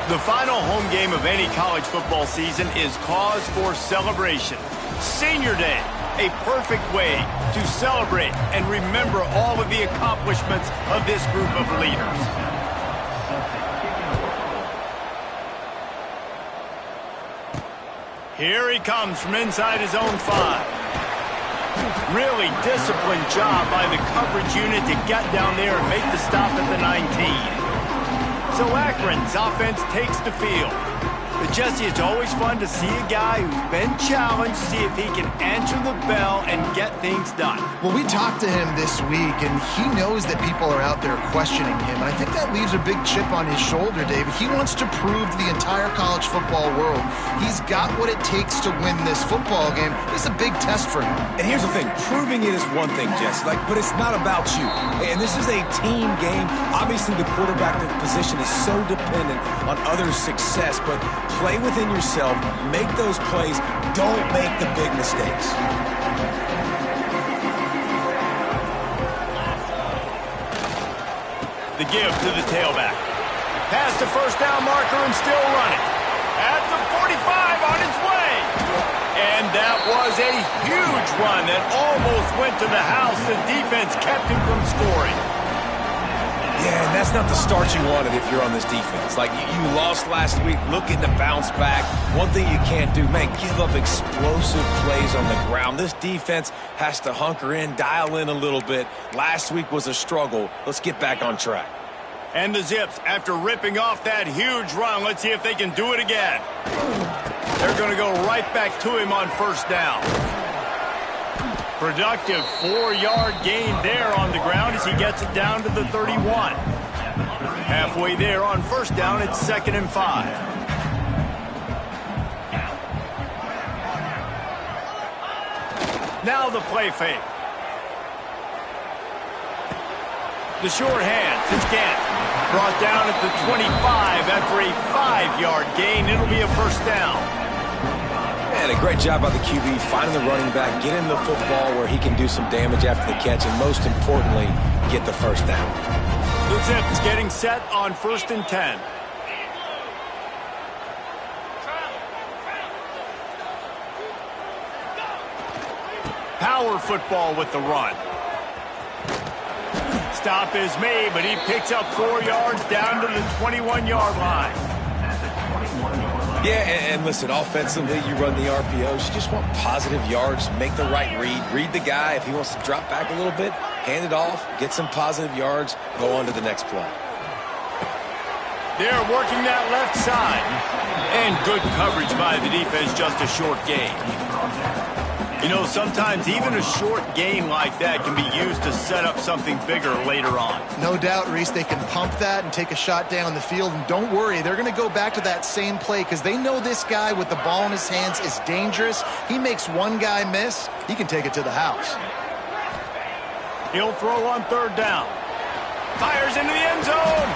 The final home game of any college football season is cause for celebration. Senior Day, a perfect way to celebrate and remember all of the accomplishments of this group of leaders. Here he comes from inside his own 5. Really disciplined job by the coverage unit to get down there and make the stop at the 19. So Akron's offense takes the field. But Jesse, it's always fun to see a guy who's been challenged, see if he can answer the bell and get things done. Well, we talked to him this week, and he knows that people are out there questioning him. And I think that leaves a big chip on his shoulder, David. He wants to prove to the entire college football world he's got what it takes to win this football game. It's a big test for him. And here's the thing. Proving it is one thing, Jesse, but it's not about you. And this is a team game. Obviously, the quarterback position is so dependent on others' success, but play within yourself, make those plays, don't make the big mistakes. The give to the tailback. Past the first down marker and still running. At the 45 on its way. And that was a huge run that almost went to the house. The defense kept him from scoring. Yeah, and that's not the start you wanted if you're on this defense. You lost last week, looking to bounce back. One thing you can't do, man, give up explosive plays on the ground. This defense has to hunker in, dial in a little bit. Last week was a struggle. Let's get back on track. And the Zips, after ripping off that huge run, let's see if they can do it again. They're going to go right back to him on first down. Productive 4-yard gain there on the ground as he gets it down to the 31. Halfway there on first down, it's 2nd and 5. Now the play fake. The short hands, it's Gant. Brought down at the 25 after a 5-yard gain. It'll be a first down. And a great job by the QB finding the running back, get him the football where he can do some damage after the catch, and most importantly, get the first down. The Zips getting set on 1st and 10. Power football with the run. Stop is made, but he picks up 4 yards down to the 21-yard line. Yeah, and listen, offensively, you run the RPOs. You just want positive yards, make the right read. Read the guy. If he wants to drop back a little bit, hand it off, get some positive yards, go on to the next play. They're working that left side. And good coverage by the defense, just a short gain. You know, sometimes even a short gain like that can be used to set up something bigger later on. No doubt, Reese, they can pump that and take a shot down the field. And don't worry, they're going to go back to that same play because they know this guy with the ball in his hands is dangerous. He makes one guy miss, he can take it to the house. He'll throw on 3rd down. Fires into the end zone.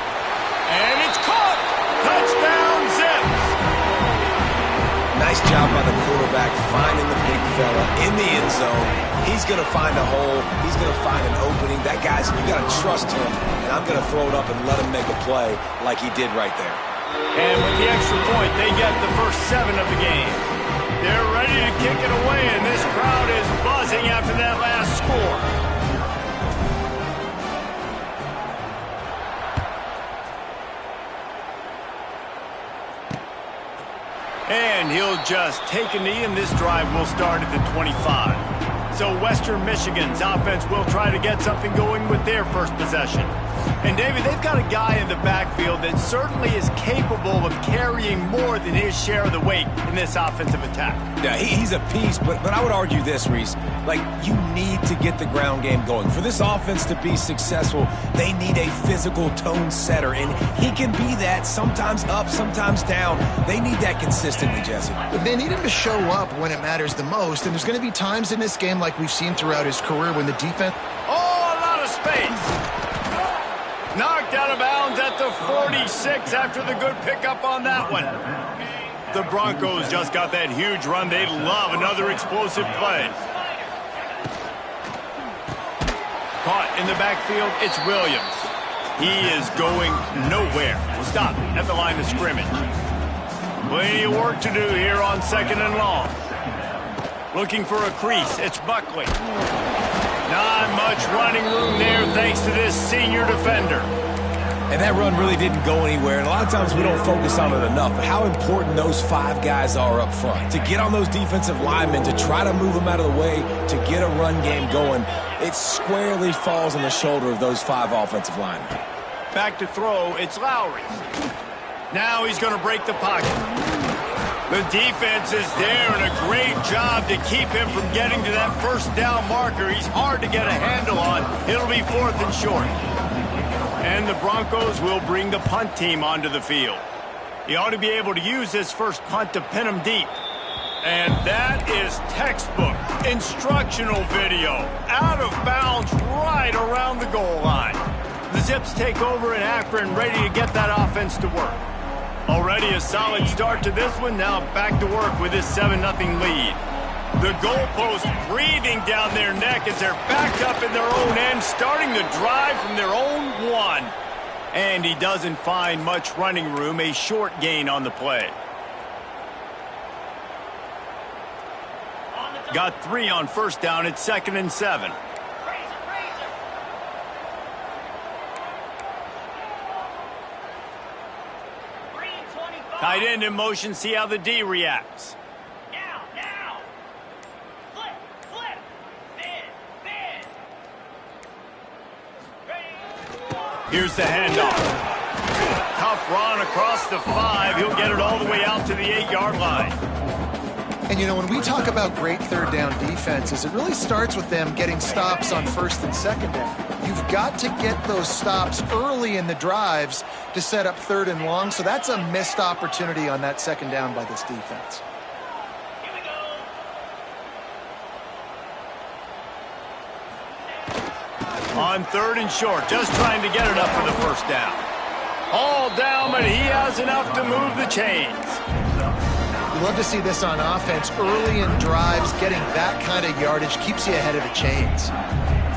And it's caught. Touchdown, Zips. Nice job by the quarterback finding the big fella in the end zone. He's going to find a hole. He's going to find an opening. That guy's, you got to trust him, and I'm going to throw it up and let him make a play like he did right there. And with the extra point, they get the first 7 of the game. They're ready to kick it away, and this crowd is buzzing after that last score. And he'll just take a knee, and this drive will start at the 25. So Western Michigan's offense will try to get something going with their first possession. And, David, they've got a guy in the backfield that certainly is capable of carrying more than his share of the weight in this offensive attack. Yeah, he's a piece, but I would argue this, Reese. You need to get the ground game going. For this offense to be successful, they need a physical tone setter, and he can be that, sometimes up, sometimes down. They need that consistently, Jesse. But they need him to show up when it matters the most, and there's going to be times in this game like we've seen throughout his career when the defense... Oh, a lot of space. Knocked out of bounds at the 46 after the good pickup on that one. The Broncos just got that huge run. They love another explosive play. Caught in the backfield, it's Williams. He is going nowhere. Stop at the line of scrimmage. Plenty of work to do here on 2nd and long. Looking for a crease. It's Buckley. Not much running room there thanks to this senior defender. And that run really didn't go anywhere, and a lot of times we don't focus on it enough, but how important those 5 guys are up front. To get on those defensive linemen, to try to move them out of the way, to get a run game going, it squarely falls on the shoulder of those 5 offensive linemen. Back to throw, it's Lowry. Now he's going to break the pocket. The defense is there, and a great job to keep him from getting to that first down marker. He's hard to get a handle on. It'll be 4th and short. And the Broncos will bring the punt team onto the field. He ought to be able to use this first punt to pin him deep. And that is textbook instructional video. Out of bounds right around the goal line. The Zips take over, and Akron ready to get that offense to work. Already a solid start to this one. Now back to work with this 7-0 lead. The goalpost breathing down their neck as they're backed up in their own end, starting the drive from their own 1. And he doesn't find much running room, a short gain on the play. Got 3 on first down at 2nd and 7. Tight end in motion, see how the D reacts. Here's the handoff. Tough run across the 5. He'll get it all the way out to the 8-yard line. And, you know, when we talk about great third down defenses, it really starts with them getting stops on 1st and 2nd down. You've got to get those stops early in the drives to set up 3rd and long, so that's a missed opportunity on that 2nd down by this defense. On 3rd and short, just trying to get enough for the first down. All down, but he has enough to move the chains. You love to see this on offense. Early in drives, getting that kind of yardage keeps you ahead of the chains.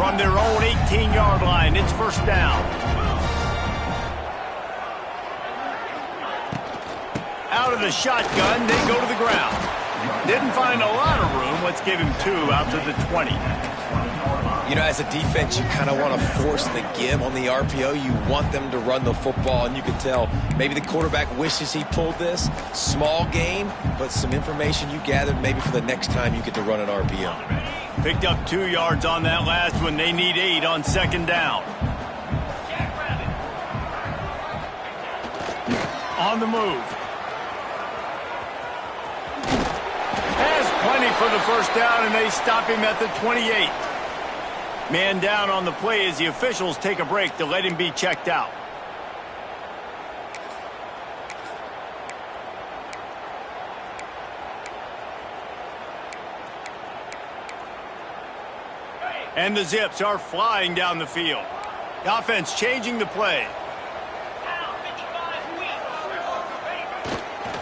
From their own 18-yard line, it's first down. Out of the shotgun, they go to the ground. Didn't find a lot of room. Let's give him 2 out to the 20. You know, as a defense, you kind of want to force the give on the RPO. You want them to run the football, and you can tell maybe the quarterback wishes he pulled this. Small gain, but some information you gathered maybe for the next time you get to run an RPO. Picked up 2 yards on that last one. They need 8 on 2nd down. On the move. Has plenty for the first down, and they stop him at the 28. Man down on the play as the officials take a break to let him be checked out. And the Zips are flying down the field. The offense changing the play.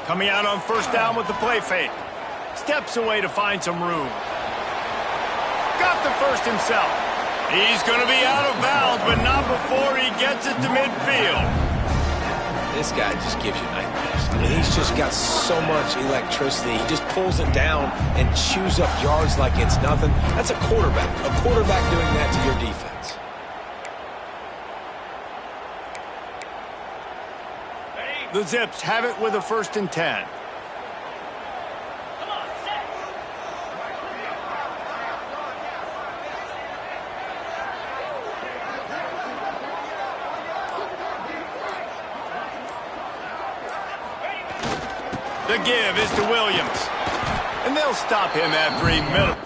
Coming out on first down with the play fake. Steps away to find some room. Got the first himself. He's going to be out of bounds, but not before he gets it to midfield. This guy just gives you nightmares. I mean, he's just got so much electricity. He just pulls it down and chews up yards like it's nothing. That's a quarterback. A quarterback doing that to your defense. The Zips have it with a 1st and 10. The give is to Williams. And they'll stop him after a minute.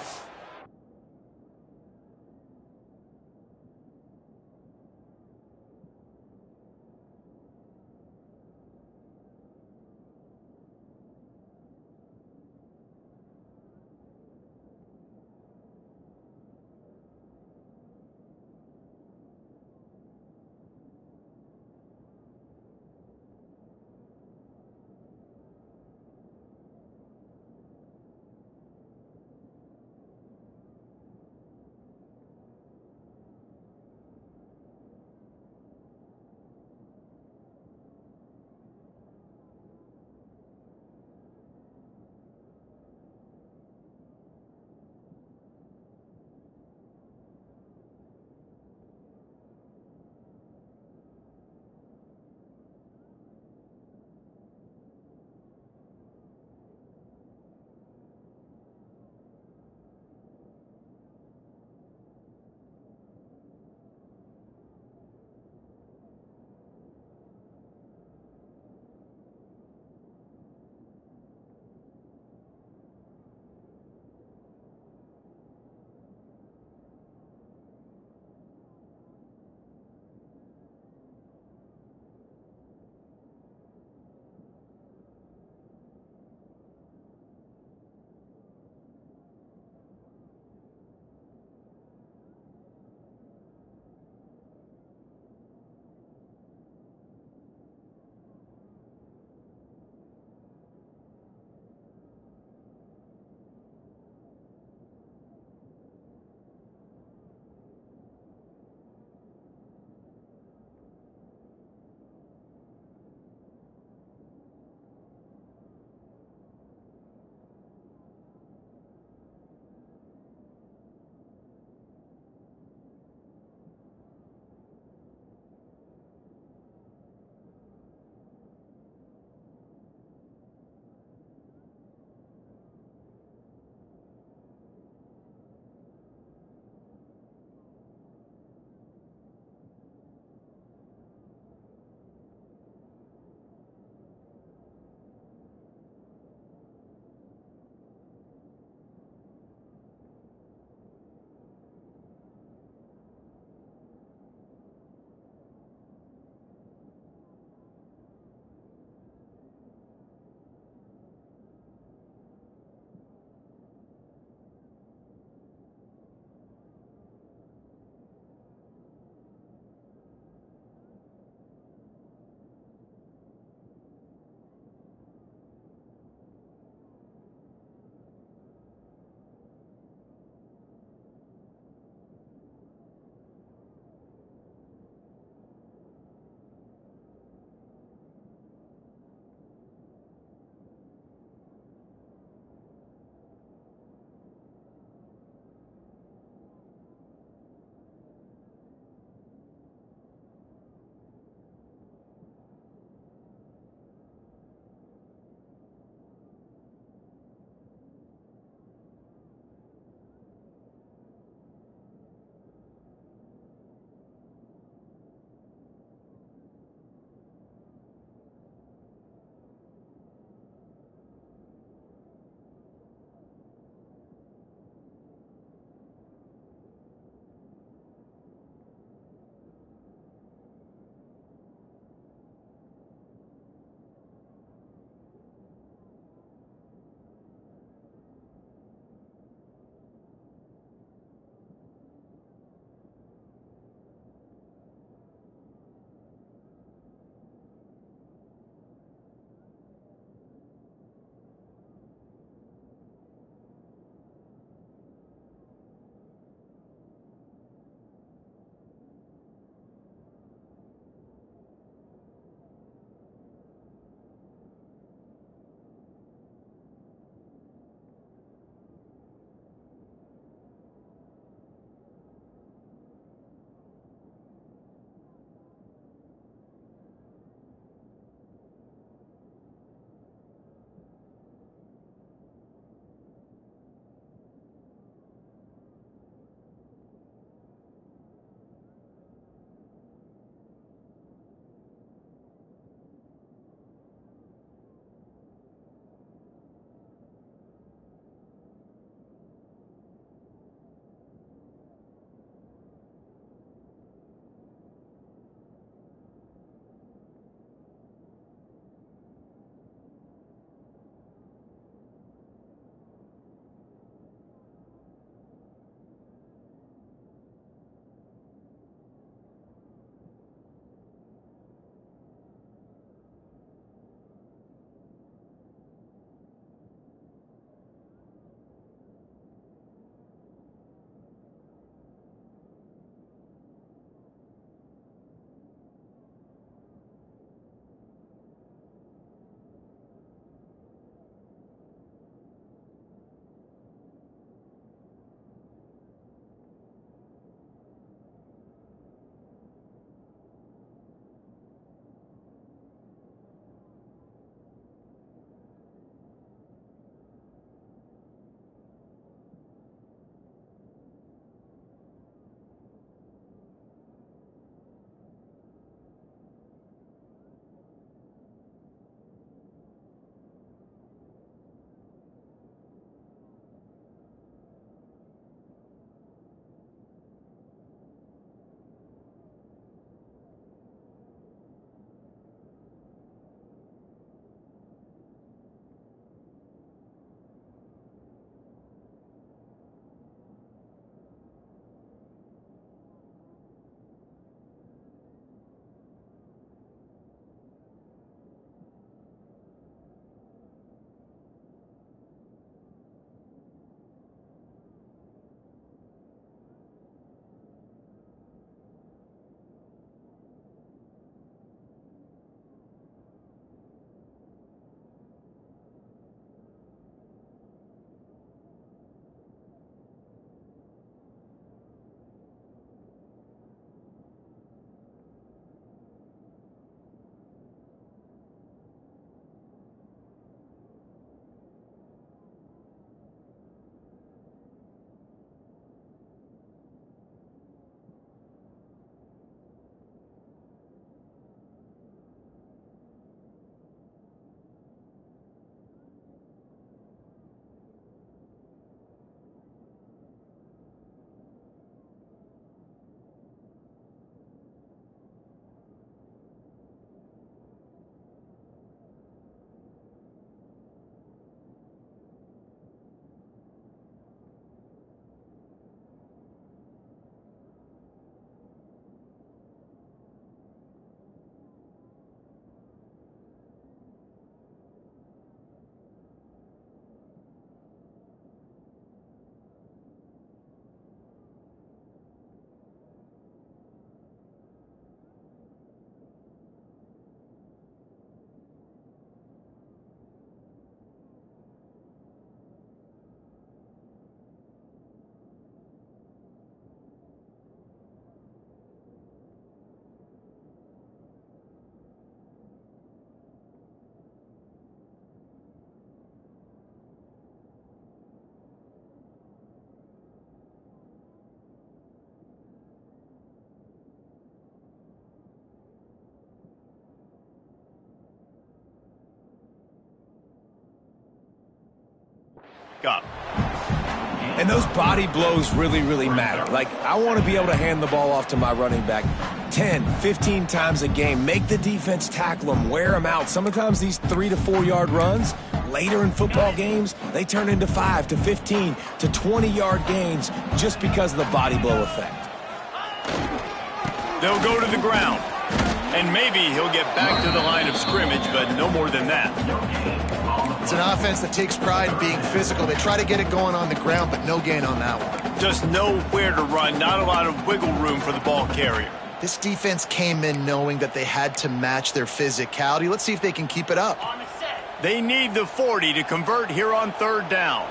up. And those body blows really, really matter. Like, I want to be able to hand the ball off to my running back 10, 15 times a game. Make the defense tackle them, wear them out. Sometimes these 3 to 4 yard runs, later in football games, they turn into 5 to 15 to 20 yard gains just because of the body blow effect. They'll go to the ground. And maybe he'll get back to the line of scrimmage, but no more than that. It's an offense that takes pride in being physical. They try to get it going on the ground, but no gain on that one. Just nowhere to run, not a lot of wiggle room for the ball carrier. This defense came in knowing that they had to match their physicality. Let's see if they can keep it up. They need the 40 to convert here on third down.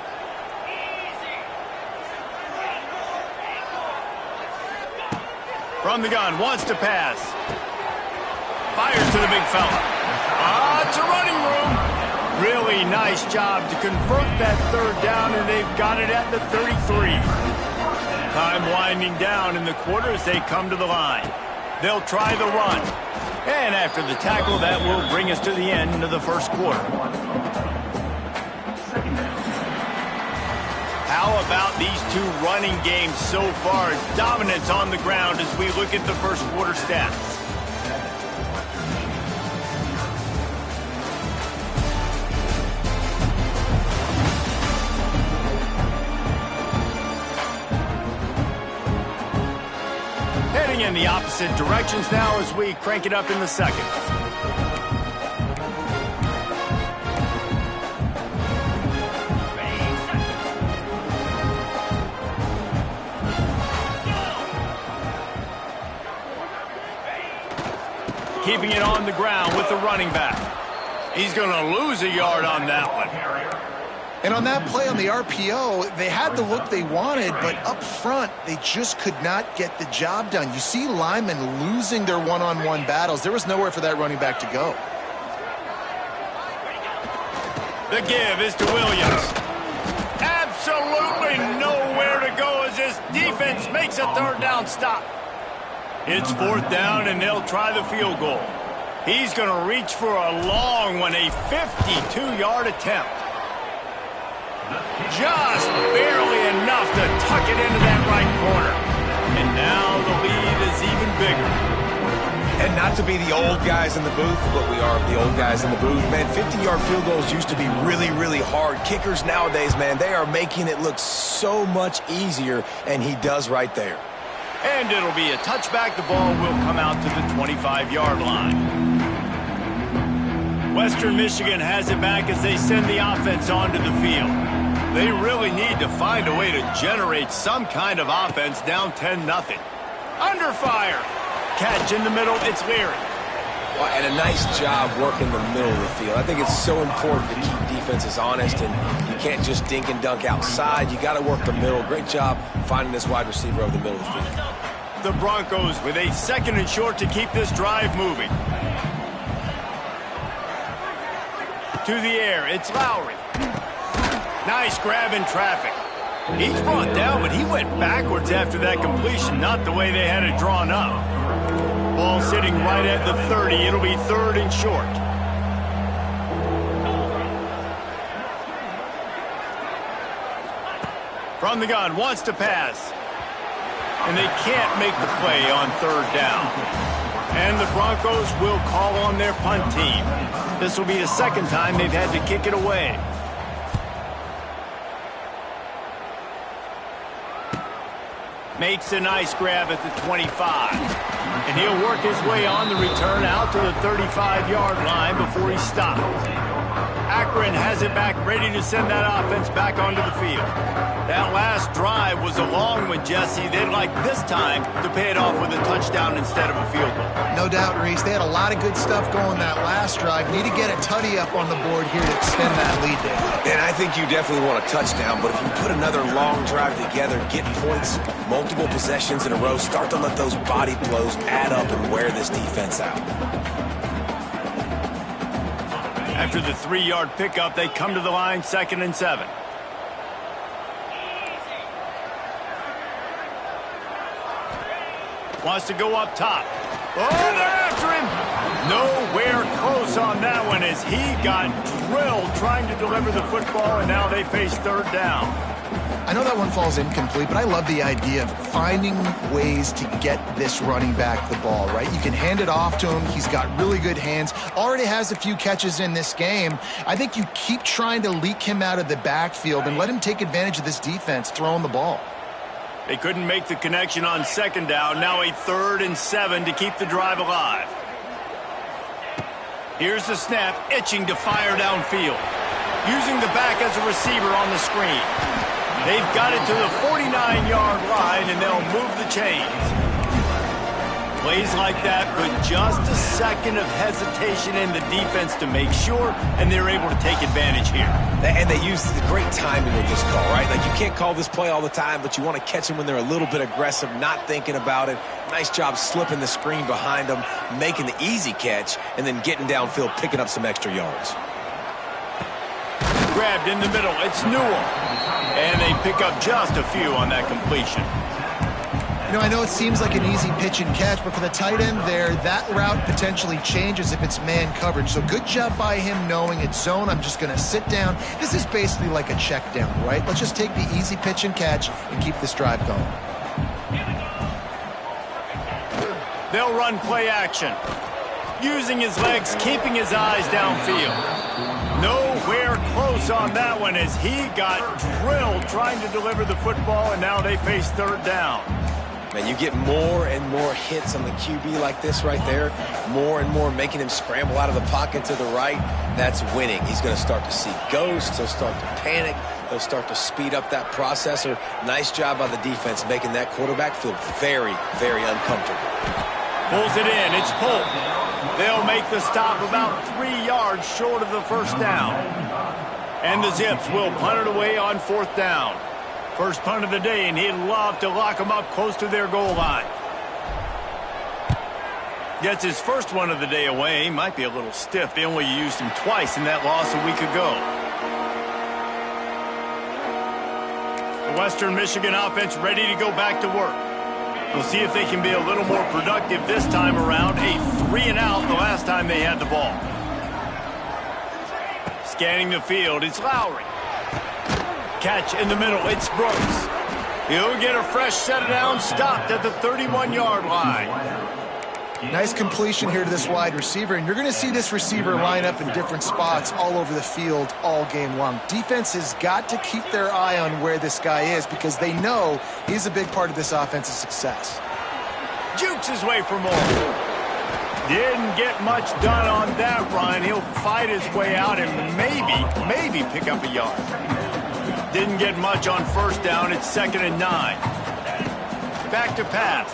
From the gun, wants to pass. Fires to the big fella. It's a running room. Really nice job to convert that third down, and they've got it at the 33. Time winding down in the quarter as they come to the line. They'll try the run. And after the tackle, that will bring us to the end of the first quarter. How about these two running games so far? Dominance on the ground as we look at the first quarter stats. Heading in the opposite directions now as we crank it up in the second. Keeping it on the ground with the running back. He's going to lose a yard on that one. And on that play on the RPO, they had the look they wanted, but up front, they just could not get the job done. You see linemen losing their one-on-one battles. There was nowhere for that running back to go. The give is to Williams. Absolutely nowhere to go as this defense makes a third down stop. It's fourth down, and they'll try the field goal. He's going to reach for a long one, a 52-yard attempt. Just barely enough to tuck it into that right corner. And now the lead is even bigger. And not to be the old guys in the booth, but we are the old guys in the booth. Man, 50-yard field goals used to be really, really hard. Kickers nowadays, man, they are making it look so much easier, and he does right there. And it'll be a touchback. The ball will come out to the 25-yard line. Western Michigan has it back as they send the offense onto the field. They really need to find a way to generate some kind of offense down 10-0. Under fire. Catch in the middle. It's Leary. Well, and a nice job working the middle of the field. I think it's so important to keep defenses honest, and you can't just dink and dunk outside. You got to work the middle. Great job finding this wide receiver over the middle of the field. The Broncos with a 2nd and short to keep this drive moving. To the air, it's Lowry. Nice grab in traffic. He's brought down, but he went backwards after that completion, not the way they had it drawn up. Ball sitting right at the 30. It'll be 3rd and short. From the gun, wants to pass. And they can't make the play on 3rd down. And the Broncos will call on their punt team. This will be the 2nd time they've had to kick it away. Makes a nice grab at the 25. And he'll work his way on the return out to the 35-yard line before he stopped. Akron has it back, ready to send that offense back onto the field. That last drive was a long one, Jesse. They'd like this time to pay it off with a touchdown instead of a field goal. No doubt, Reese. They had a lot of good stuff going that last drive. Need to get a tutty up on the board here to extend that lead there. And I think you definitely want a touchdown, but if you put another long drive together, get points, multiple possessions in a row, start to let those body blows add up and wear this defense out. After the 3-yard pickup, they come to the line, 2nd and 7. Wants to go up top. Oh, they're after him. Nowhere close on that one as he got drilled trying to deliver the football, and now they face third down. I know that one falls incomplete, but I love the idea of finding ways to get this running back the ball, right? You can hand it off to him. He's got really good hands. Already has a few catches in this game. I think you keep trying to leak him out of the backfield and let him take advantage of this defense throwing the ball. They couldn't make the connection on second down. Now a 3rd and 7 to keep the drive alive. Here's the snap, itching to fire downfield. Using the back as a receiver on the screen. They've got it to the 49-yard line, and they'll move the chains. Plays like that put just a second of hesitation in the defense to make sure, and they're able to take advantage here. And they use the great timing with this call, right? Like, you can't call this play all the time, but you want to catch them when they're a little bit aggressive, not thinking about it. Nice job slipping the screen behind them, making the easy catch, and then getting downfield, picking up some extra yards. Grabbed in the middle, it's Newell. And they pick up just a few on that completion. You know, I know it seems like an easy pitch and catch, but for the tight end there, that route potentially changes if it's man coverage. So good job by him knowing it's zone. I'm just going to sit down. This is basically like a check down, right? Let's just take the easy pitch and catch and keep this drive going. They'll run play action. Using his legs, keeping his eyes downfield. Nowhere close on that one as he got drilled trying to deliver the football, and now they face third down. Man, you get more and more hits on the QB like this right there, more and more making him scramble out of the pocket to the right. That's winning. He's going to start to see ghosts. He'll start to panic. He'll start to speed up that processor. Nice job by the defense making that quarterback feel very, very uncomfortable. Pulls it in. It's Polk. They'll make the stop about 3 yards short of the first down. And the Zips will punt it away on 4th down. First punt of the day, and he'd love to lock them up close to their goal line. Gets his first one of the day away. Might be a little stiff. They only used him twice in that loss a week ago. The Western Michigan offense ready to go back to work. We'll see if they can be a little more productive this time around. A 3-and-out the last time they had the ball. Scanning the field, it's Lowry. Catch in the middle, it's Brooks. He'll get a fresh set down, stopped at the 31-yard line. Nice completion here to this wide receiver, and you're going to see this receiver line up in different spots all over the field all game long. Defense has got to keep their eye on where this guy is because they know he's a big part of this offense's success. Jukes his way for more. Didn't get much done on that run. He'll fight his way out and maybe pick up a yard. Didn't get much on first down. It's 2nd and 9. Back to pass.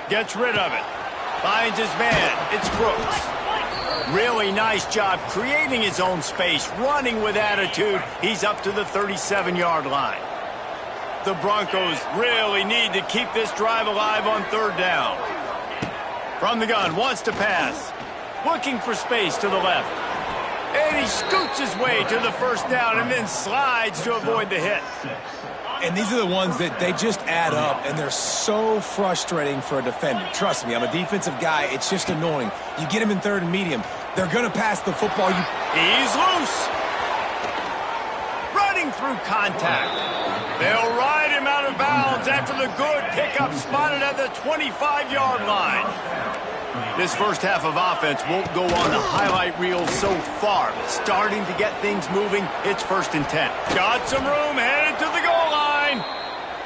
Gets rid of it. Finds his man. It's Brooks. Really nice job creating his own space, running with attitude. He's up to the 37-yard line. The Broncos really need to keep this drive alive on 3rd down. From the gun, wants to pass. Looking for space to the left. And he scoots his way to the first down and then slides to avoid the hit. And these are the ones that they just add up, and they're so frustrating for a defender. Trust me, I'm a defensive guy. It's just annoying. You get him in 3rd and medium. They're going to pass the football. He's loose. Running through contact. They'll ride him out of bounds after the good pickup spotted at the 25-yard line. This first half of offense won't go on the highlight reel so far, but starting to get things moving, it's 1st and 10. Got some room, headed to the goal line.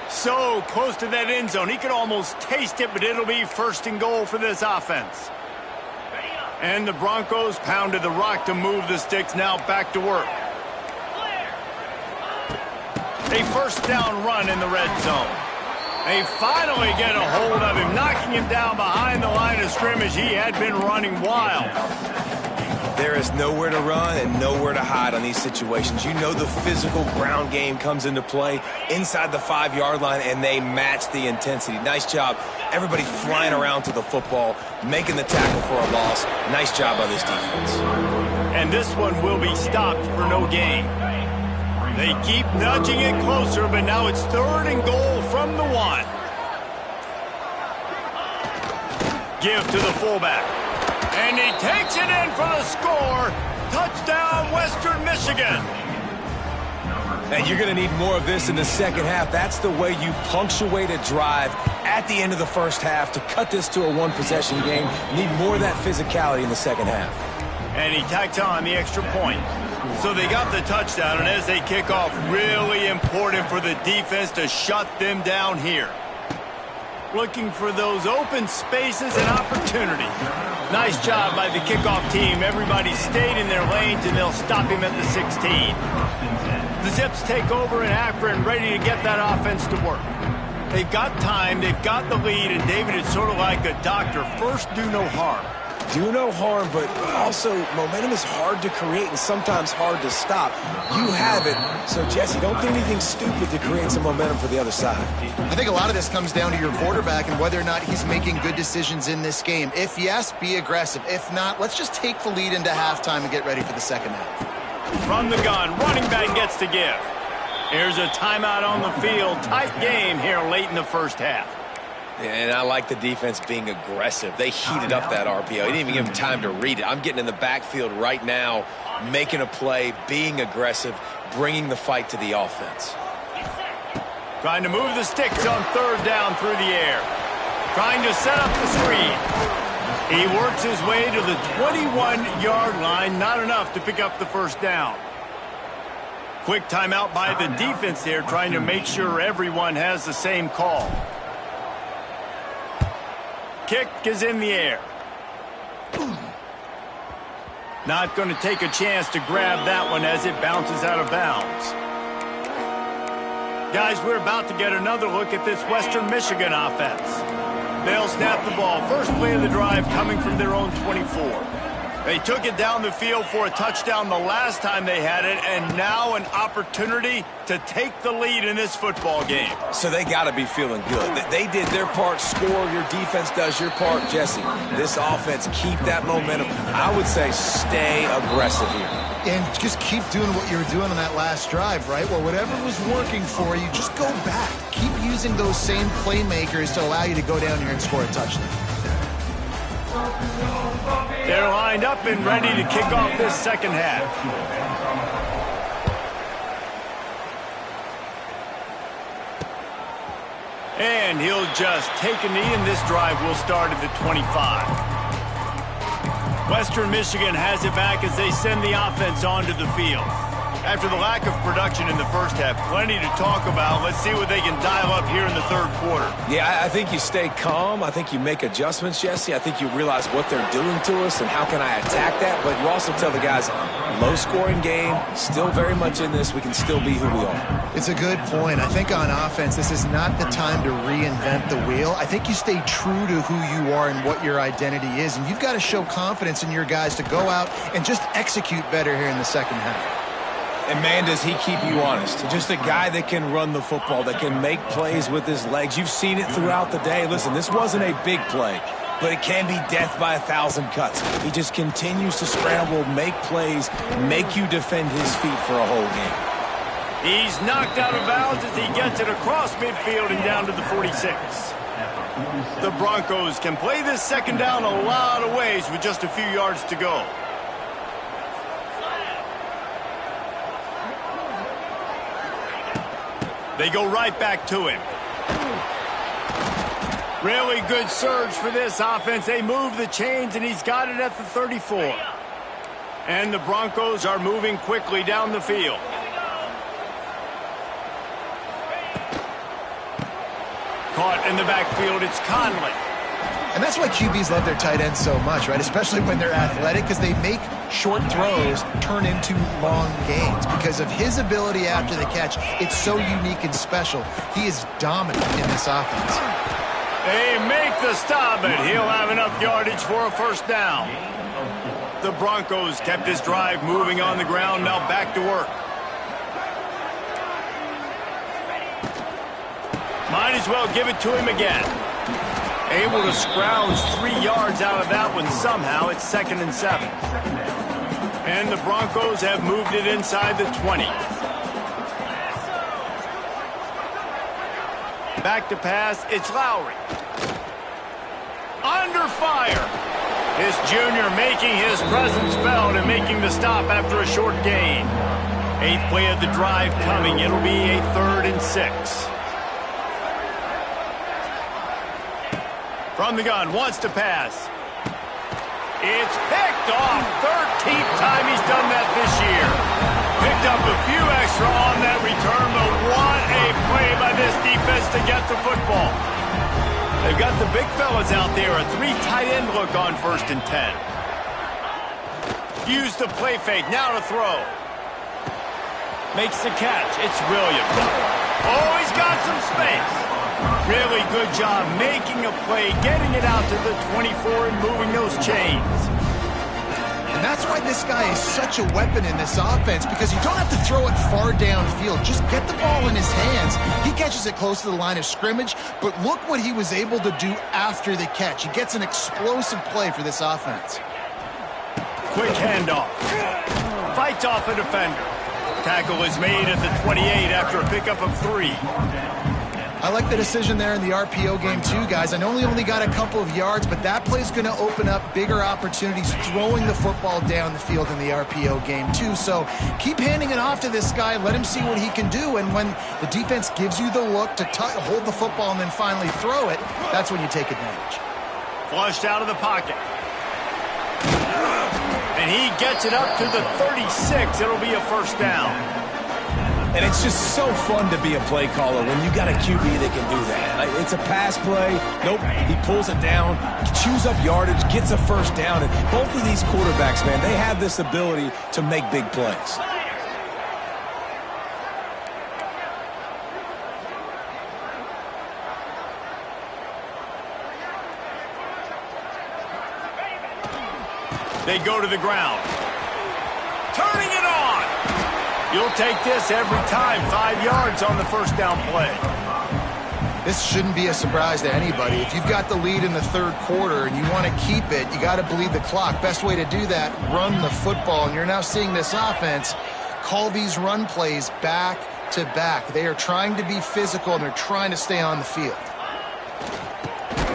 So close to that end zone, he could almost taste it, but it'll be 1st and goal for this offense. And the Broncos pounded the rock to move the sticks, now back to work. A first down run in the red zone. They finally get a hold of him, knocking him down behind the line of scrimmage. He had been running wild. There is nowhere to run and nowhere to hide on these situations. You know the physical ground game comes into play inside the 5-yard line, and they match the intensity. Nice job. Everybody flying around to the football, making the tackle for a loss. Nice job by this defense. And this one will be stopped for no gain. They keep nudging it closer, but now it's 3rd and goal from the 1. Give to the fullback. And he takes it in for the score. Touchdown, Western Michigan. And you're going to need more of this in the second half. That's the way you punctuate a drive at the end of the first half to cut this to a one-possession game. You need more of that physicality in the second half. And he tacks on the extra point. So they got the touchdown, and as they kick off, really important for the defense to shut them down here. Looking for those open spaces and opportunity. Nice job by the kickoff team. Everybody stayed in their lanes, and they'll stop him at the 16. The Zips take over in Akron, ready to get that offense to work. They've got time, they've got the lead, and David, it's sort of like a doctor. First, do no harm. Do no harm, but also momentum is hard to create and sometimes hard to stop. You have it, so Jesse, don't do anything stupid to create some momentum for the other side. I think a lot of this comes down to your quarterback and whether or not he's making good decisions in this game. If yes, be aggressive. If not, let's just take the lead into halftime and get ready for the second half. From the gun, running back gets to give. Here's a timeout on the field. Tight game here late in the first half. And I like the defense being aggressive. They heated up that RPO. He didn't even give him time to read it. I'm getting in the backfield right now, making a play, being aggressive, bringing the fight to the offense. Trying to move the sticks on third down through the air. Trying to set up the screen. He works his way to the 21-yard line. Not enough to pick up the first down. Quick timeout by the defense there, trying to make sure everyone has the same call. Kick is in the air. Not going to take a chance to grab that one as it bounces out of bounds. Guys, we're about to get another look at this Western Michigan offense. They'll snap the ball. First play of the drive coming from their own 24. They took it down the field for a touchdown the last time they had it, and now an opportunity to take the lead in this football game. So they got to be feeling good. They did their part, score. Your defense does your part, Jesse. This offense, keep that momentum. I would say stay aggressive here. And just keep doing what you were doing on that last drive, right? Well, whatever was working for you, just go back. Keep using those same playmakers to allow you to go down here and score a touchdown. They're lined up and ready to kick off this second half. And he'll just take a knee, and this drive will start at the 25. Western Michigan has it back as they send the offense onto the field. After the lack of production in the first half, plenty to talk about. Let's see what they can dial up here in the third quarter. Yeah, I think you stay calm. I think you make adjustments, Jesse. I think you realize what they're doing to us and how can I attack that. But you also tell the guys, low-scoring game, still very much in this. We can still be who we are. It's a good point. I think on offense, this is not the time to reinvent the wheel. I think you stay true to who you are and what your identity is. And you've got to show confidence in your guys to go out and just execute better here in the second half. And, man, does he keep you honest. Just a guy that can run the football, that can make plays with his legs. You've seen it throughout the day. Listen, this wasn't a big play, but it can be death by 1,000 cuts. He just continues to scramble, make plays, make you defend his feet for a whole game. He's knocked out of bounds as he gets it across midfield and down to the 46. The Broncos can play this second down a lot of ways with just a few yards to go. They go right back to him. Really good surge for this offense. They move the chains, and he's got it at the 34. And the Broncos are moving quickly down the field. Caught in the backfield, it's Conley. And that's why QBs love their tight ends so much, right? Especially when they're athletic, because they make short throws turn into long gains. Because of his ability after the catch, it's so unique and special. He is dominant in this offense. They make the stop, and he'll have enough yardage for a first down. The Broncos kept this drive moving on the ground, now back to work. Might as well give it to him again. Able to scrounge 3 yards out of that one somehow. It's 2nd and 7. And the Broncos have moved it inside the 20. Back to pass, it's Lowry. Under fire. This junior making his presence felt and making the stop after a short gain. 8th play of the drive coming. It'll be a 3rd and 6. From the gun, wants to pass. It's picked off. 13th time he's done that this year. Picked up a few extra on that return, but what a play by this defense to get the football. They've got the big fellas out there. A 3 tight end look on 1st and 10. Use the play fake. Now to throw. Makes the catch. It's Williams. Oh, he's got some space. Really good job making a play, getting it out to the 24 and moving those chains. And that's why this guy is such a weapon in this offense, because you don't have to throw it far downfield. Just get the ball in his hands. He catches it close to the line of scrimmage, but look what he was able to do after the catch. He gets an explosive play for this offense. Quick handoff. Fights off a defender. Tackle is made at the 28 after a pickup of 3. I like the decision there in the RPO game too, guys. I know he only got a couple of yards, but that play's going to open up bigger opportunities throwing the football down the field in the RPO game too. So keep handing it off to this guy. Let him see what he can do. And when the defense gives you the look to hold the football and then finally throw it, that's when you take advantage. Flushed out of the pocket. And he gets it up to the 36. It'll be a 1st down. And it's just so fun to be a play caller when you got a QB that can do that. It's a pass play. Nope, he pulls it down, chews up yardage, gets a 1st down. And both of these quarterbacks, man, they have this ability to make big plays. They go to the ground. Turning it on. You'll take this every time. 5 yards on the 1st down play. This shouldn't be a surprise to anybody. If you've got the lead in the 3rd quarter and you want to keep it, you got to bleed the clock. Best way to do that, run the football. And you're now seeing this offense call these run plays back to back. They are trying to be physical and they're trying to stay on the field.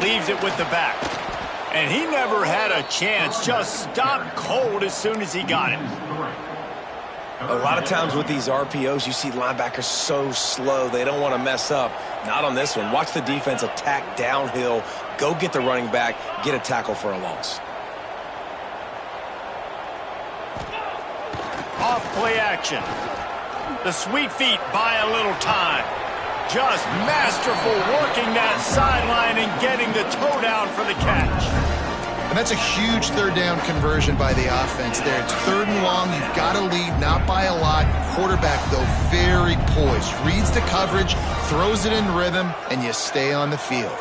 Leaves it with the back. And he never had a chance. Just stopped cold as soon as he got it. A lot of times with these RPOs, you see linebackers so slow, they don't want to mess up. Not on this one. Watch the defense attack downhill, go get the running back, get a tackle for a loss. Off play action. The sweet feet buy a little time. Just masterful working that sideline and getting the toe down for the catch. And that's a huge 3rd down conversion by the offense there. It's 3rd and long. You've got to lead, not by a lot. Quarterback, though, very poised. Reads the coverage, throws it in rhythm, and you stay on the field.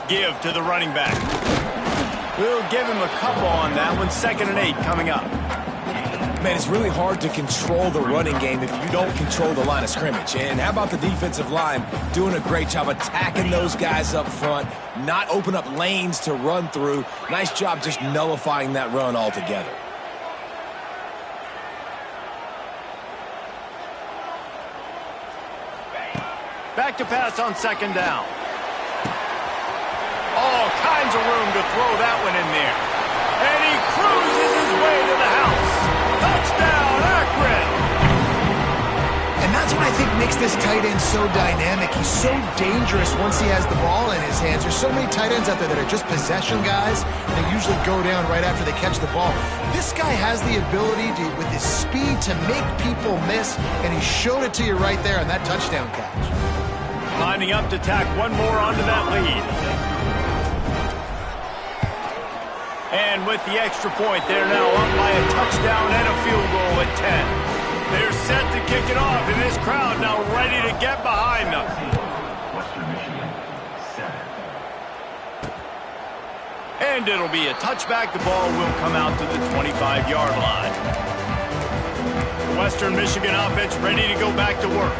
Give to the running back. We'll give him a couple on that one. 2nd and 8 coming up. Man, it's really hard to control the running game if you don't control the line of scrimmage. And how about the defensive line doing a great job attacking those guys up front, not open up lanes to run through. Nice job just nullifying that run altogether. Back to pass on 2nd down. All kinds of room to throw that one in there. And he cruises his way to the house. Touchdown, Akron! And that's what I think makes this tight end so dynamic. He's so dangerous once he has the ball in his hands. There's so many tight ends out there that are just possession guys, and they usually go down right after they catch the ball. This guy has the ability to, with his speed, to make people miss, and he showed it to you right there on that touchdown catch. Lining up to tack one more onto that lead. And with the extra point, they're now up by a touchdown and a field goal at 10. They're set to kick it off, and this crowd now ready to get behind them. And it'll be a touchback. The ball will come out to the 25-yard line. The Western Michigan offense ready to go back to work.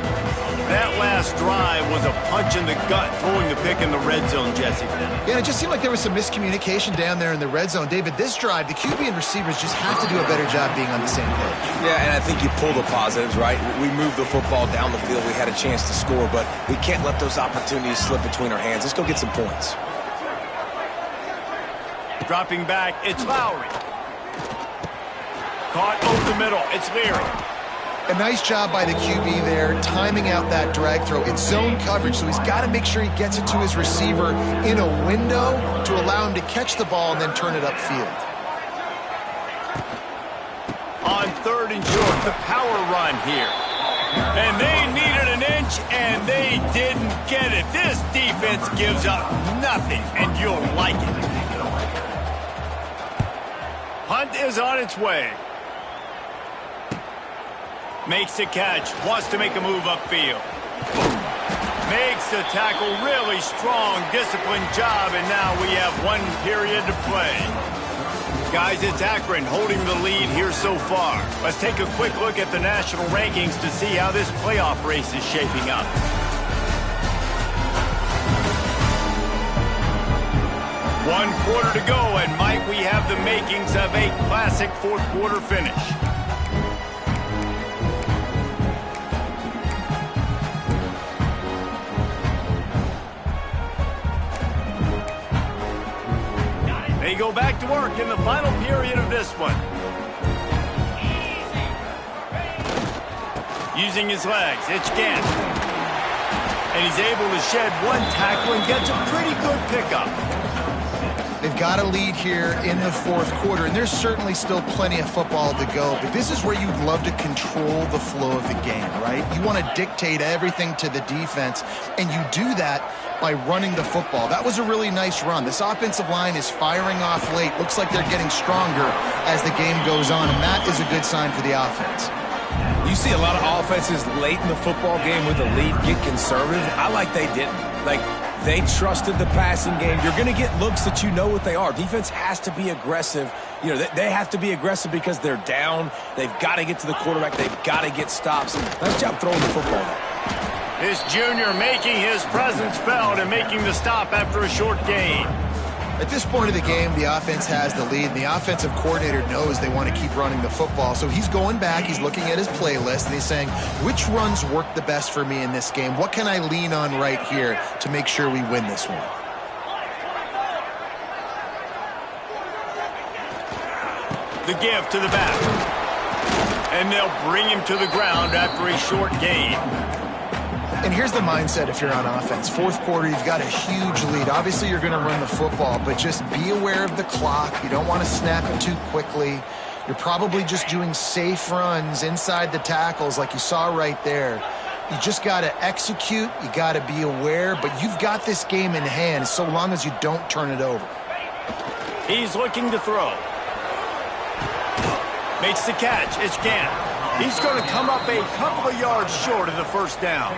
That last drive was a punch in the gut, throwing the pick in the red zone, Jesse. Yeah, it just seemed like there was some miscommunication down there in the red zone. David, this drive, the QB and receivers just have to do a better job being on the same page. Yeah, and I think you pull the positives, right? We moved the football down the field. We had a chance to score, but we can't let those opportunities slip between our hands. Let's go get some points. Dropping back, it's Lowry. Caught over the middle, it's Leary. A nice job by the QB there, timing out that drag throw. It's zone coverage, so he's got to make sure he gets it to his receiver in a window to allow him to catch the ball and then turn it upfield. On 3rd and short, the power run here. And they needed an inch, and they didn't get it. This defense gives up nothing, and you'll like it. Hunt is on its way. Makes the catch, wants to make a move upfield. Makes the tackle, really strong, disciplined job, and now we have 1 period to play. Guys, it's Akron holding the lead here so far. Let's take a quick look at the national rankings to see how this playoff race is shaping up. One quarter to go, and Mike, we have the makings of a classic 4th quarter finish. They go back to work in the final period of this one. Using his legs, it's Gant. And he's able to shed 1 tackle and gets a pretty good pickup. They've got a lead here in the 4th quarter, and there's certainly still plenty of football to go, but this is where you'd love to control the flow of the game, right? You want to dictate everything to the defense, and you do that by running the football. That was a really nice run. This offensive line is firing off late. Looks like they're getting stronger as the game goes on, and that is a good sign for the offense. You see a lot of offenses late in the football game with the lead get conservative. I like they didn't. They trusted the passing game. You're going to get looks that you know what they are. Defense has to be aggressive. You know, they have to be aggressive because they're down. They've got to get to the quarterback. They've got to get stops. Nice job throwing the football. This junior making his presence felt and making the stop after a short gain. At this point of the game, the offense has the lead, and the offensive coordinator knows they want to keep running the football. So he's going back, he's looking at his playlist, and he's saying, which runs work the best for me in this game? What can I lean on right here to make sure we win this one? The give to the back. And they'll bring him to the ground after a short gain. And here's the mindset if you're on offense. 4th quarter, you've got a huge lead. Obviously, you're going to run the football, but just be aware of the clock. You don't want to snap it too quickly. You're probably just doing safe runs inside the tackles like you saw right there. You just got to execute. You got to be aware, but you've got this game in hand so long as you don't turn it over. He's looking to throw. Makes the catch. It's Gant. He's going to come up a couple of yards short of the 1st down.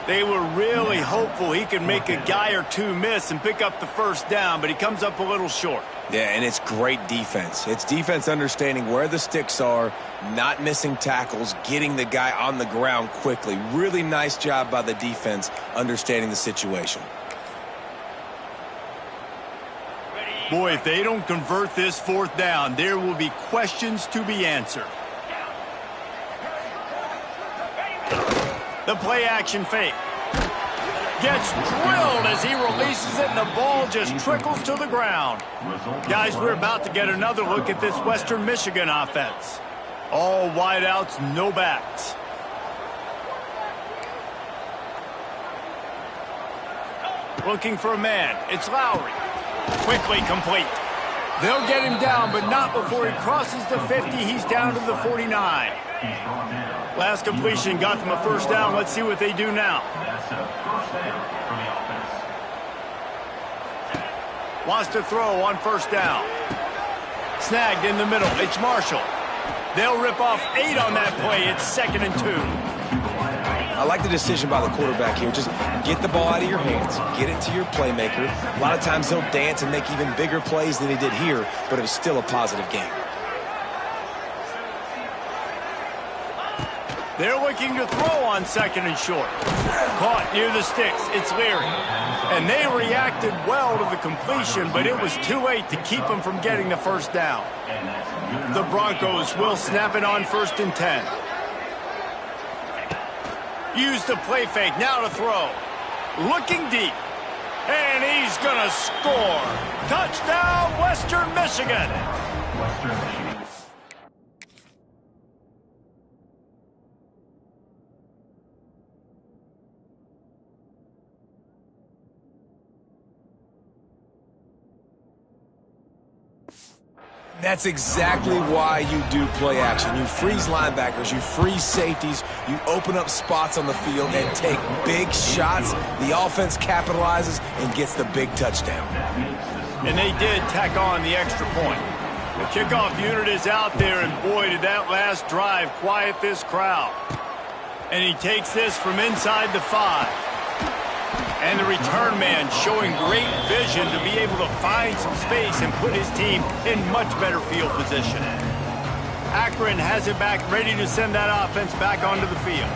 They were really hopeful he could make a guy or 2 miss and pick up the 1st down, but he comes up a little short. Yeah, and it's great defense. It's defense understanding where the sticks are, not missing tackles, getting the guy on the ground quickly. Really nice job by the defense understanding the situation. Boy, if they don't convert this 4th down, there will be questions to be answered. The play action fake. Gets drilled as he releases it, and the ball just trickles to the ground. Guys, we're about to get another look at this Western Michigan offense. All wideouts, no backs. Looking for a man. It's Lowry. Quickly complete. They'll get him down, but not before he crosses the 50. He's down to the 49. Last completion got them a 1st down. Let's see what they do now. Wants to throw on 1st down. Snagged in the middle. It's Marshall. They'll rip off 8 on that play. It's 2nd and 2. I like the decision by the quarterback here. Just get the ball out of your hands. Get it to your playmaker. A lot of times he'll dance and make even bigger plays than he did here, but it was still a positive game. They're looking to throw on 2nd and short. Caught near the sticks. It's Leary. And they reacted well to the completion, but it was too late to keep them from getting the first down. The Broncos will snap it on 1st and 10. Use the play fake. Now to throw. Looking deep. And he's going to score. Touchdown, Western Michigan. That's exactly why you do play action. You freeze linebackers, you freeze safeties, you open up spots on the field and take big shots. The offense capitalizes and gets the big touchdown. And they did tack on the extra point. The kickoff unit is out there, and boy, did that last drive quiet this crowd. And he takes this from inside the 5. And the return man showing great vision to be able to find some space and put his team in much better field position. Akron has it back, ready to send that offense back onto the field.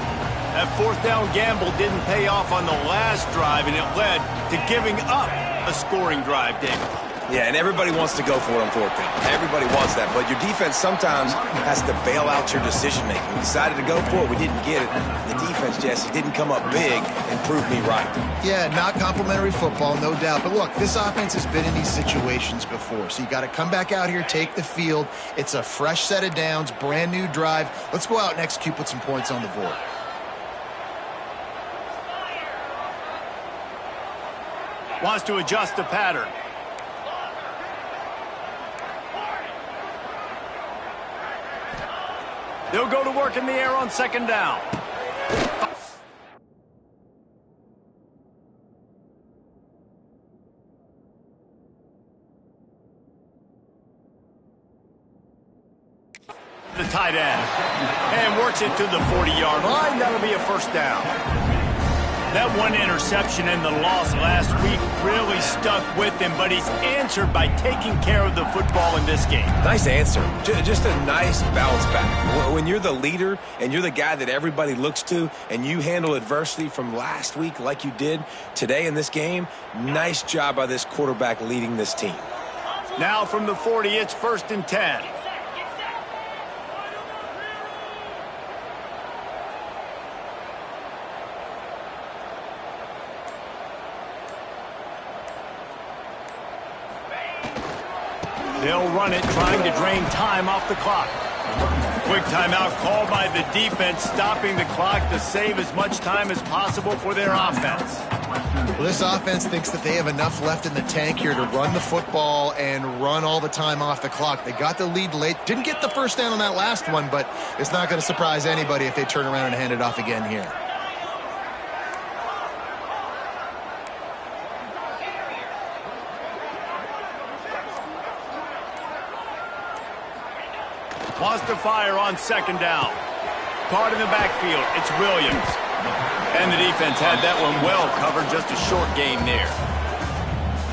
That 4th down gamble didn't pay off on the last drive, and it led to giving up a scoring drive, David. Yeah, and everybody wants to go for it on 4th down. Everybody wants that, but your defense sometimes has to bail out your decision-making. We decided to go for it. We didn't get it. The defense, Jesse, didn't come up big and prove me right. Yeah, not complimentary football, no doubt. But look, this offense has been in these situations before, so you got to come back out here, take the field. It's a fresh set of downs, brand new drive. Let's go out and execute, put some points on the board. Wants to adjust the pattern. They'll go to work in the air on 2nd down. The tight end. And works it to the 40-yard line. That'll be a 1st down. That one interception and the loss last week really stuck with him, but he's answered by taking care of the football in this game. Nice answer. Just a nice bounce back. When you're the leader and you're the guy that everybody looks to and you handle adversity from last week like you did today in this game, nice job by this quarterback leading this team. Now from the 40, it's 1st and 10. They'll run it, trying to drain time off the clock. Quick timeout called by the defense, stopping the clock to save as much time as possible for their offense. Well, this offense thinks that they have enough left in the tank here to run the football and run all the time off the clock. They got the lead late. Didn't get the 1st down on that last one, but it's not going to surprise anybody if they turn around and hand it off again here. Wants to fire on 2nd down. Caught in the backfield. It's Williams. And the defense had that one well covered. Just a short gain there.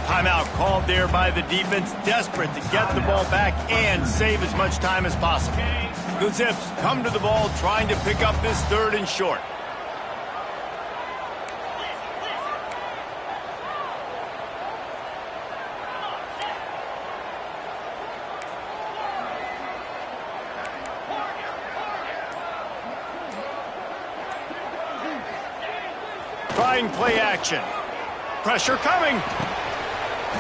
Timeout called there by the defense. Desperate to get the ball back and save as much time as possible. The Zips come to the ball trying to pick up this 3rd and short. Trying play action. Pressure coming.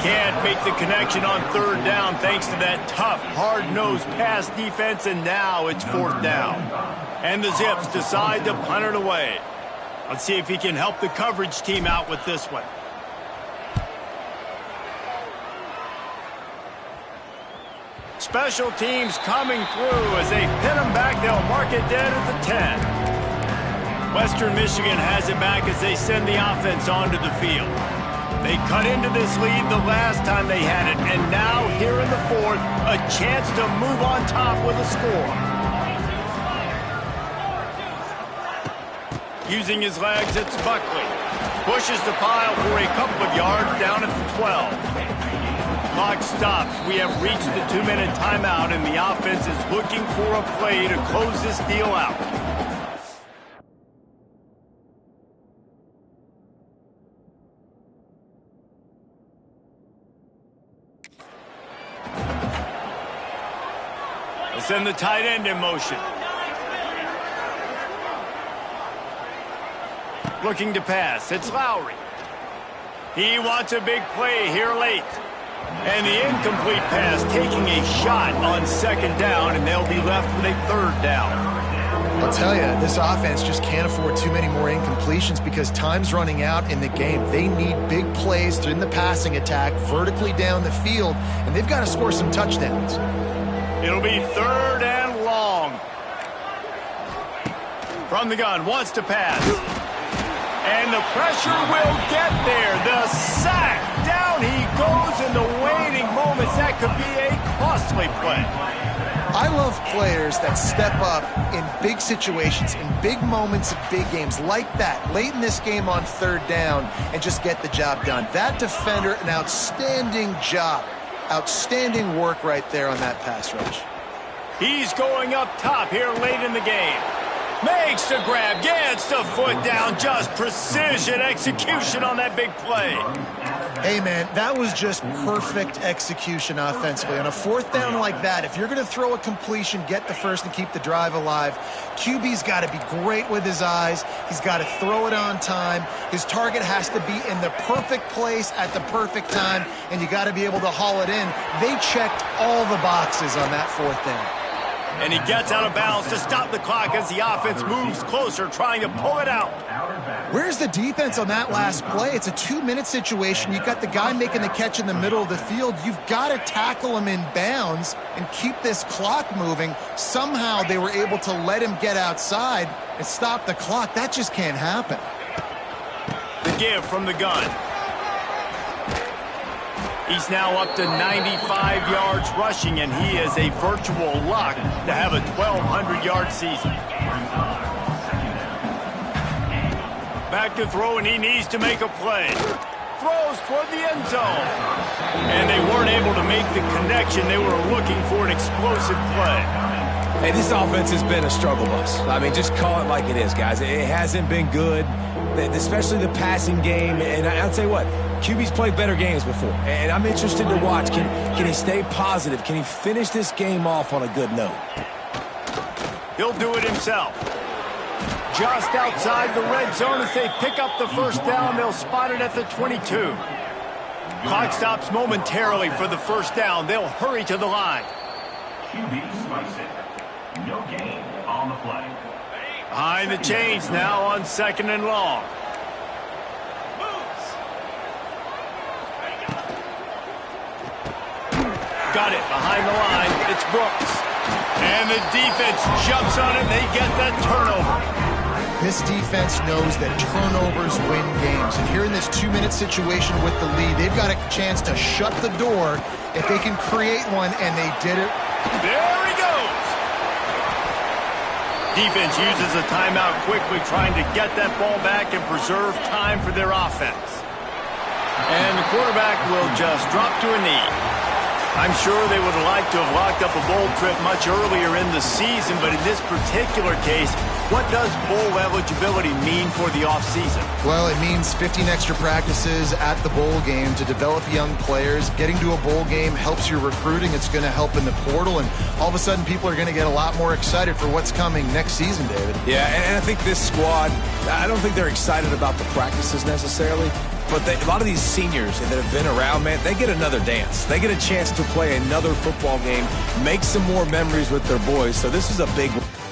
Can't make the connection on 3rd down thanks to that tough, hard-nosed pass defense, and now it's 4th down. And the Zips decide to punt it away. Let's see if he can help the coverage team out with this one. Special teams coming through as they pin them back. They'll mark it dead at the 10. Western Michigan has it back as they send the offense onto the field. They cut into this lead the last time they had it, and now here in the 4th, a chance to move on top with a score. Using his legs, it's Buckley. Pushes the pile for a couple of yards down at the 12. Clock stops. We have reached the 2-minute timeout, and the offense is looking for a play to close this deal out. Send the tight end in motion. Looking to pass. It's Lowry. He wants a big play here late. And the incomplete pass taking a shot on second down, and they'll be left with a third down. I'll tell you, this offense just can't afford too many more incompletions because time's running out in the game. They need big plays in the passing attack, vertically down the field, and they've got to score some touchdowns. It'll be third and long. From the gun, wants to pass. And the pressure will get there. The sack. Down he goes in the waiting moments. That could be a costly play. I love players that step up in big situations, in big moments of big games like that, late in this game on third down, and just get the job done. That defender, an outstanding job. Outstanding work right there on that pass rush. He's going up top here late in the game. Makes the grab, gets the foot down, just precision execution on that big play. Hey, man, that was just perfect execution offensively. On a fourth down like that, if you're going to throw a completion, get the first and keep the drive alive, QB's got to be great with his eyes. He's got to throw it on time. His target has to be in the perfect place at the perfect time, and you got to be able to haul it in. They checked all the boxes on that fourth down. And he gets out of bounds to stop the clock as the offense moves closer, trying to pull it out. Where's the defense on that last play? It's a 2-minute situation. You've got the guy making the catch in the middle of the field. You've got to tackle him in bounds and keep this clock moving. Somehow they were able to let him get outside and stop the clock. That just can't happen. The give from the gun. He's now up to 95 yards rushing, and he is a virtual lock to have a 1,200-yard season. Back to throw, and he needs to make a play. Throws toward the end zone. And they weren't able to make the connection. They were looking for an explosive play. Hey, this offense has been a struggle bus. I mean, just call it like it is, guys. It hasn't been good, especially the passing game. And I'll tell you what, QB's played better games before, and I'm interested to watch. Can he stay positive? Can he finish this game off on a good note? He'll do it himself. Just outside the red zone as they pick up the first down. They'll spot it at the 22. Clock stops momentarily for the first down. They'll hurry to the line. QB slice it. No gain on the play. Behind the chains now on second and long. Got it behind the line. It's Brooks. And the defense jumps on it. They get that turnover. This defense knows that turnovers win games. And here in this 2-minute situation with the lead, they've got a chance to shut the door if they can create one, and they did it. There he goes. Defense uses a timeout quickly, trying to get that ball back and preserve time for their offense. And the quarterback will just drop to a knee. I'm sure they would have liked to have locked up a bowl trip much earlier in the season, but in this particular case, what does bowl eligibility mean for the offseason? Well, it means 15 extra practices at the bowl game to develop young players. Getting to a bowl game helps your recruiting. It's going to help in the portal, and all of a sudden people are going to get a lot more excited for what's coming next season, David. Yeah, and I think this squad, I don't think they're excited about the practices necessarily. But a lot of these seniors that have been around, man, they get another dance. They get a chance to play another football game, make some more memories with their boys. So this is a big one.